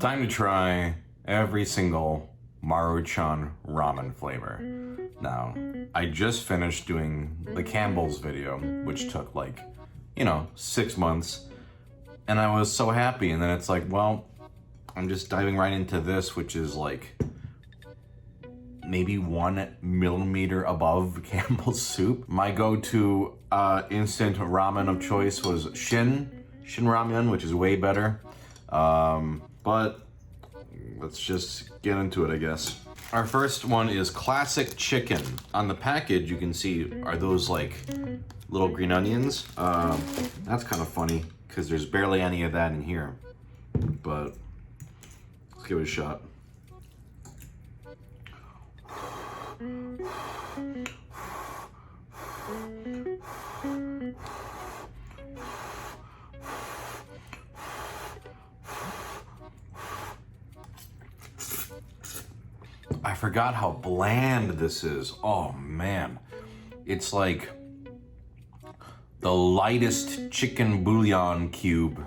Time to try every single MARUCHAN ramen flavor. Now, I just finished doing the Campbell's video, which took like, 6 months. And I was so happy, and then it's like, well, I'm just diving right into this, which is like maybe 1 millimeter above Campbell's soup. My go-to instant ramen of choice was Shin Ramen, which is way better. But let's just get into it, I guess. Our first one is classic chicken. On the package, you can see are those like little green onions. That's kind of funny because there's barely any of that in here. But let's give it a shot. I forgot how bland this is. Oh man. It's like the lightest chicken bouillon cube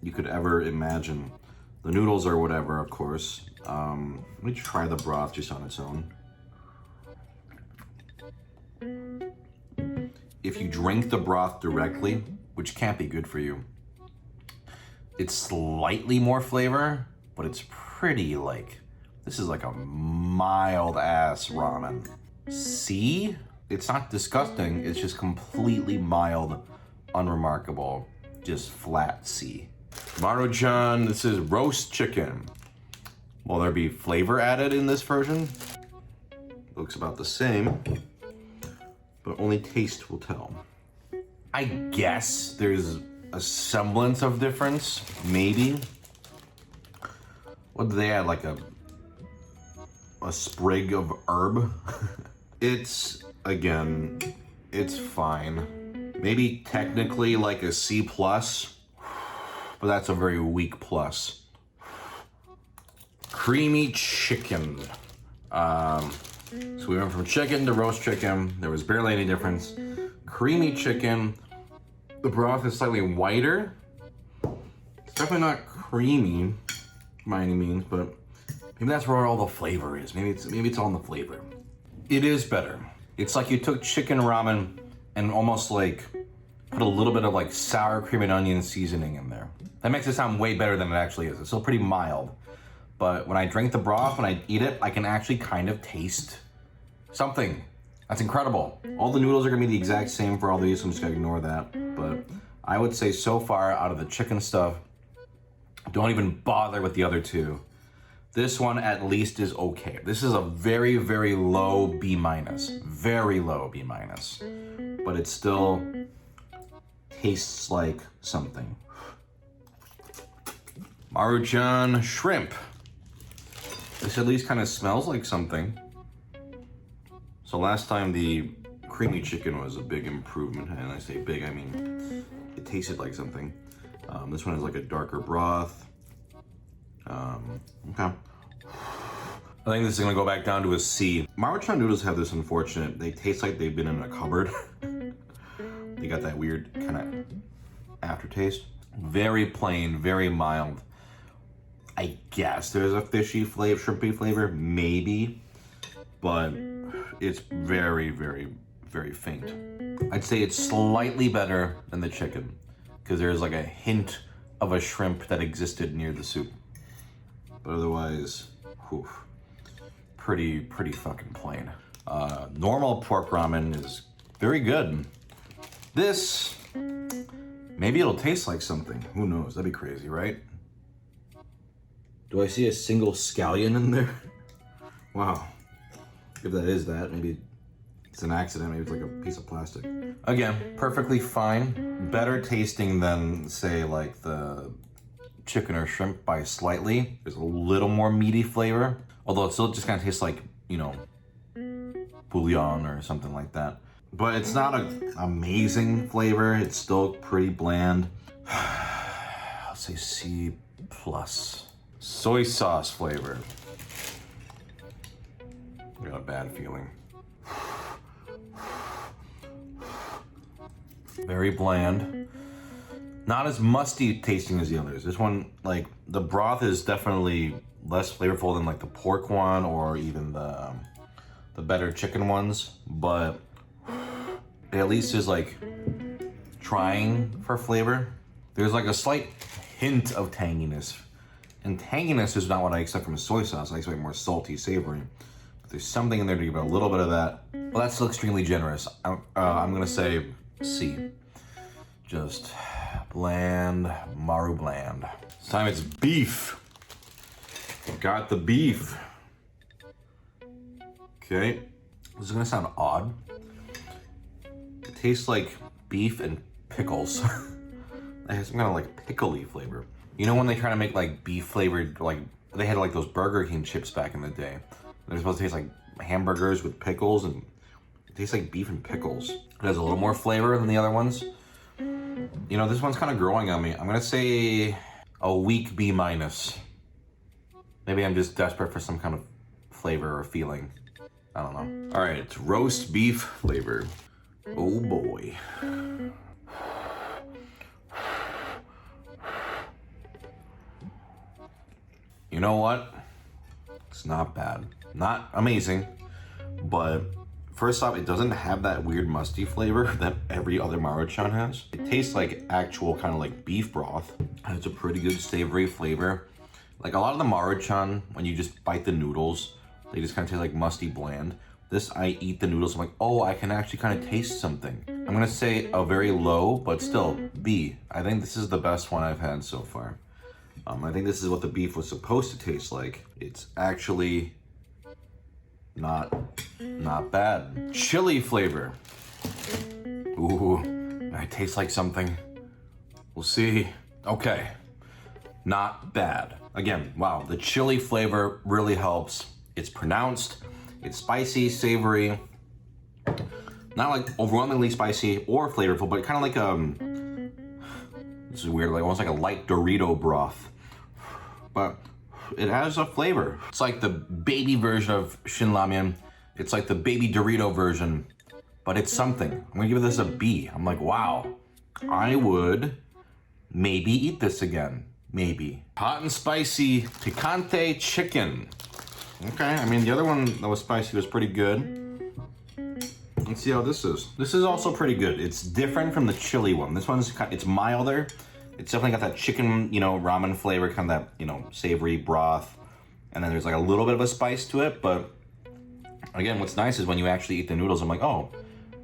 you could ever imagine. The noodles are whatever, of course. Let me try the broth just on its own. If you drink the broth directly, which can't be good for you, it's slightly more flavor, but it's pretty like, this is like a mild ass ramen. See? It's not disgusting, it's just completely mild, unremarkable, just flat C. MARUCHAN, this is roast chicken. Will there be flavor added in this version? Looks about the same, but only taste will tell. I guess there's a semblance of difference, maybe. What do they add, like a sprig of herb? It's, again, it's fine. Maybe technically like a C+, but that's a very weak plus. Creamy chicken. So we went from chicken to roast chicken. There was barely any difference. Creamy chicken. The broth is slightly whiter. It's definitely not creamy by any means, but maybe that's where all the flavor is. Maybe it's all in the flavor. It is better. It's like you took chicken ramen and almost like put a little bit of like sour cream and onion seasoning in there. That makes it sound way better than it actually is. It's still pretty mild. But when I drink the broth, when I eat it, I can actually kind of taste something. That's incredible. All the noodles are gonna be the exact same for all these, so I'm just gonna ignore that. But I would say so far out of the chicken stuff, don't even bother with the other two. This one at least is okay. This is a very, very low B-, very low B-. But it still tastes like something. MARUCHAN shrimp. This at least kind of smells like something. So last time the creamy chicken was a big improvement, and I say big, I mean it tasted like something. This one is like a darker broth. Okay. I think this is gonna go back down to a C. MARUCHAN noodles have this unfortunate, they taste like they've been in a cupboard. They got that weird kind of aftertaste. Very plain, very mild. I guess there's a fishy flavor, shrimpy flavor, maybe, but it's very, very, very faint. I'd say it's slightly better than the chicken because there's like a hint of a shrimp that existed near the soup. But otherwise, whew, pretty fucking plain. Normal pork ramen is very good. This, maybe it'll taste like something. Who knows? That'd be crazy, right? Do I see a single scallion in there? Wow. If that is that, maybe it's an accident. Maybe it's like a piece of plastic. Again, perfectly fine. Better tasting than, say, like the chicken or shrimp by slightly. There's a little more meaty flavor. Although it still just kind of tastes like, bouillon or something like that. But it's not an amazing flavor. It's still pretty bland. I'll say C+. Soy sauce flavor. I got a bad feeling. Very bland. Not as musty tasting as the others. This one, like, the broth is definitely less flavorful than like the pork one or even the better chicken ones, but it at least is like trying for flavor. There's like a slight hint of tanginess, and tanginess is not what I expect from a soy sauce. I expect more salty, savory. But there's something in there to give it a little bit of that. Well, that's still extremely generous. I'm gonna say C. Just bland, Maru bland. This time it's beef. Got the beef. Okay, this is gonna sound odd. It tastes like beef and pickles. It has some kind of like pickly flavor. You know when they try to make like beef flavored, like they had like those Burger King chips back in the day. They're supposed to taste like hamburgers with pickles, and it tastes like beef and pickles. It has a little more flavor than the other ones. You know, this one's kind of growing on me. I'm gonna say a weak B minus. Maybe I'm just desperate for some kind of flavor or feeling. I don't know. All right, it's roast beef flavor. Oh boy. You know what? It's not bad. Not amazing, but first off, it doesn't have that weird musty flavor that every other Maruchan has. It tastes like actual kind of like beef broth. And it's a pretty good savory flavor. Like a lot of the Maruchan, when you just bite the noodles, they just kind of taste like musty bland. This, I eat the noodles, I'm like, oh, I can actually kind of taste something. I'm gonna say a very low, but still, B. I think this is the best one I've had so far. I think this is what the beef was supposed to taste like. It's actually not bad. Chili flavor. Ooh, it tastes like something. We'll see. Okay, not bad. Again, wow, the chili flavor really helps. It's pronounced, it's spicy, savory, not like overwhelmingly spicy or flavorful, but kind of like this is weird, like almost like a light Dorito broth. But it has a flavor. It's like the baby version of Shin Ramyun. It's like the baby Dorito version, but it's something. I'm gonna give this a B. I'm like, wow, I would maybe eat this again. Maybe. Hot and spicy picante chicken. Okay, I mean, the other one that was spicy was pretty good. Let's see how this is. This is also pretty good. It's different from the chili one. This one's it's milder. It's definitely got that chicken, you know, ramen flavor, kind of that, you know, savory broth. And then there's like a little bit of a spice to it. But again, what's nice is when you actually eat the noodles, I'm like, oh,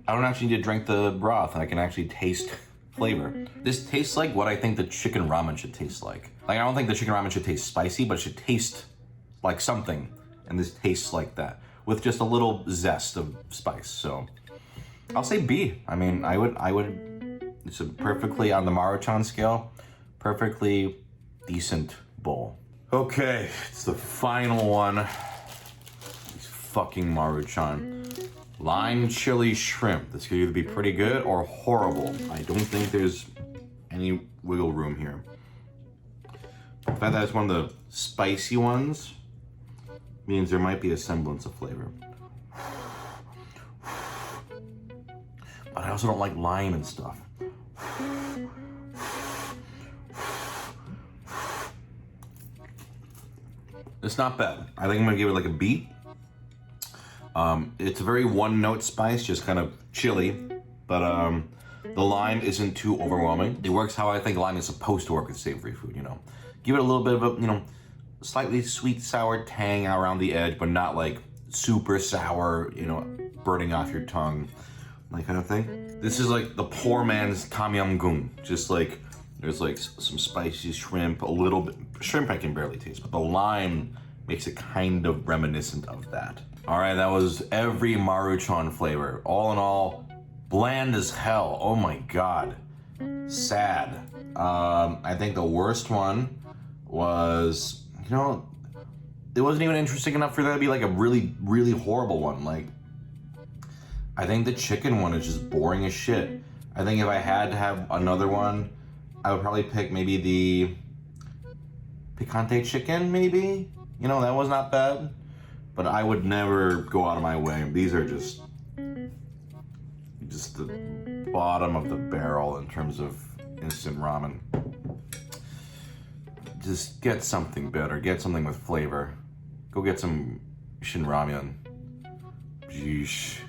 I don't actually need to drink the broth, and I can actually taste flavor. This tastes like what I think the chicken ramen should taste like. Like, I don't think the chicken ramen should taste spicy, but it should taste like something. And this tastes like that with just a little zest of spice. So I'll say B. I mean, I would, it's a perfectly, on the Maruchan scale, perfectly decent bowl. Okay, it's the final one. These fucking Maruchan. Lime chili shrimp. This could either be pretty good or horrible. I don't think there's any wiggle room here. The fact that it's one of the spicy ones means there might be a semblance of flavor. But I also don't like lime and stuff. It's not bad. I think I'm gonna give it like a B. It's a very one-note spice, just kind of chili, but the lime isn't too overwhelming. It works how I think lime is supposed to work with savory food, you know. Give it a little bit of a, you know, slightly sweet, sour tang around the edge, but not like super sour, you know, burning off your tongue, that kind of thing. This is like the poor man's Tom Yum Goong. Just like, there's like some spicy shrimp, a little bit, shrimp I can barely taste, but the lime makes it kind of reminiscent of that. All right, that was every Maruchan flavor. All in all, bland as hell. Oh my God, sad. I think the worst one was, you know, it wasn't even interesting enough for that to be like a really, really horrible one. Like, I think the chicken one is just boring as shit. I think if I had to have another one, I would probably pick maybe the Picante chicken, maybe. You know, that was not bad. But I would never go out of my way. These are just the bottom of the barrel in terms of instant ramen. Just get something better. Get something with flavor. Go get some Shin Ramyun. Jeesh.